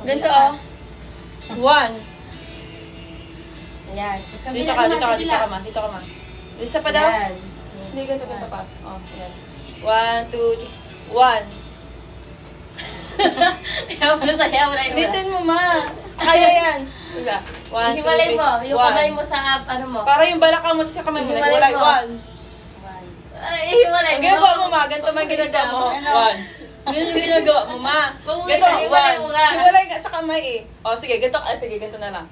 Ganito, oh. 1. Ayan. Dito ka, dito ka, ma. Isa pa daw? Ayan. Hindi, ganito pa. Oh, ayan. 1, 2, 3, 1. Kaya mo na sa'yo, wala yung Ulitin mo, ma. Kaya yan. Wala. 1, 2, 3, 1. Hiwalay mo, yung kamay mo sa ano mo. Para yung balakang mo sa kamay mo. Hiwalay Wala, mo. 1. Ay, hiwalay Ang ginagawa mo, ma. Ganito man ginagawa mo. 1. Ganyan yung ginagawa mo, ma. Ganito, 1. Hiwalay ka sa kamay eh. O, sige, ganito ka. Sige, ganito na lang.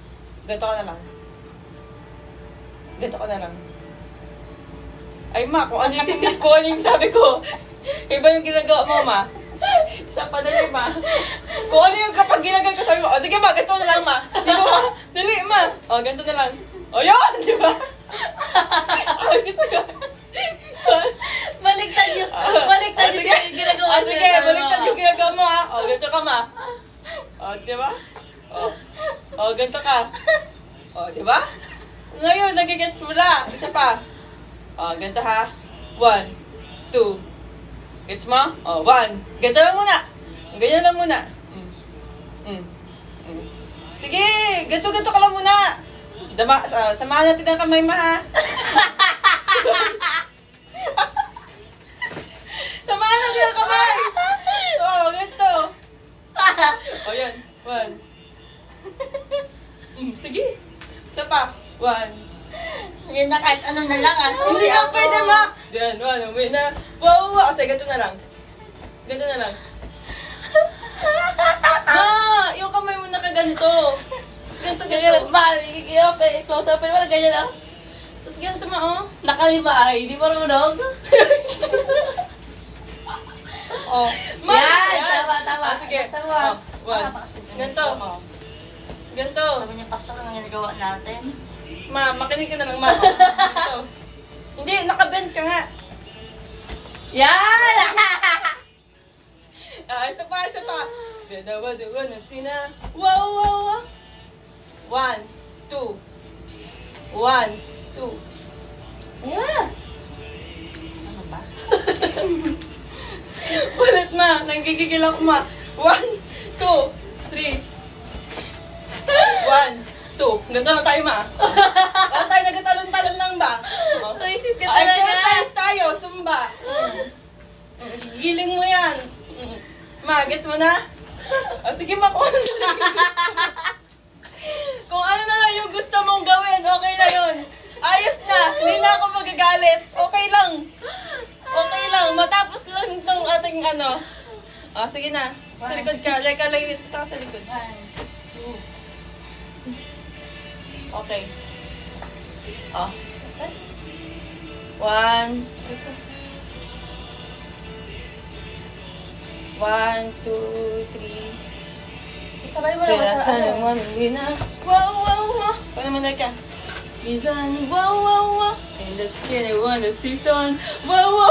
Ganito ka na lang. Ganito ka na lang. Ay, ma, kung ano yung sabi ko. Iba yung ginagawa mo, ma. Isa pa dali, ma. Kung ano yung kapag ginagawa ko, sabi mo, o sige, ma, ganito na lang, ma. Di ba, ma? Dali, ma. O, ganito na lang. O, yun, di ba? Ay, gusto ko. Baliktad yung ginagawa Ah, sige, baliktad yung ginagawa mo, ha. O, ganito ka, ma. O, di ba? O, ganito ka. O, di ba? Ngayon, nagigets mo na. Isa pa. O, ganito ha. 1, 2. Gets mo? O, 1. Ganito lang muna. Ganyan lang muna. Sige, ganito ka lang muna. Samahan natin ang kamay, ma, ha? Samahan natin ang kamay. O, ganito. O, yan. 1. Sige. Isa pa. 1. Yun na kahit ano na lang Hindi na pwede, ma. Yan, 1. Wait na. Wow. Kasi ganito na lang. Ganito na lang. Ma, yung kamay mo nakaganito. Tapos ganito. Close up, wala ganyan lang. Tapos ganito, ma, oh. Nakalima ay, di marunong. Oh. Ma, Yan, tama. Sige. Sama. 1. Ganito. Ganito. Sabi niya, pastor, ang ginagawa natin. Ma, makinig ka na lang, ma. Ganito. Hindi, nakabend ka nga. Yan! Isa pa. Dalawa na sina. Wow. 1, 2. 1, 2. Yeah. Ano ba? Ulit, ma. Nanggigigil ako, ma. 1, 2, 3. 1, 2. Ganito lang tayo, ma. Wala tayo nagtatalon-talon lang ba? Oh. Isip ka talaga. Exercise tayo, zumba. Giling mo yan. Ma, gets mo na? O, sige, ma, kung ano na yung gusto mo. Kung ano na lang yung gusto mong gawin, okay na yun. Ayos na. Hindi na ako magagalit. Okay lang. Matapos lang itong ating ano. O, sige na. Sa likod ka. Layo ka sa likod. 1, 2. Okay. Oh. 1. 1, 2, 3. Isabay mo naman Kaya sa sana ano. na. Wow. Paano mo na ka? Reason, wow. In the skin, I wanna see sun. Wow.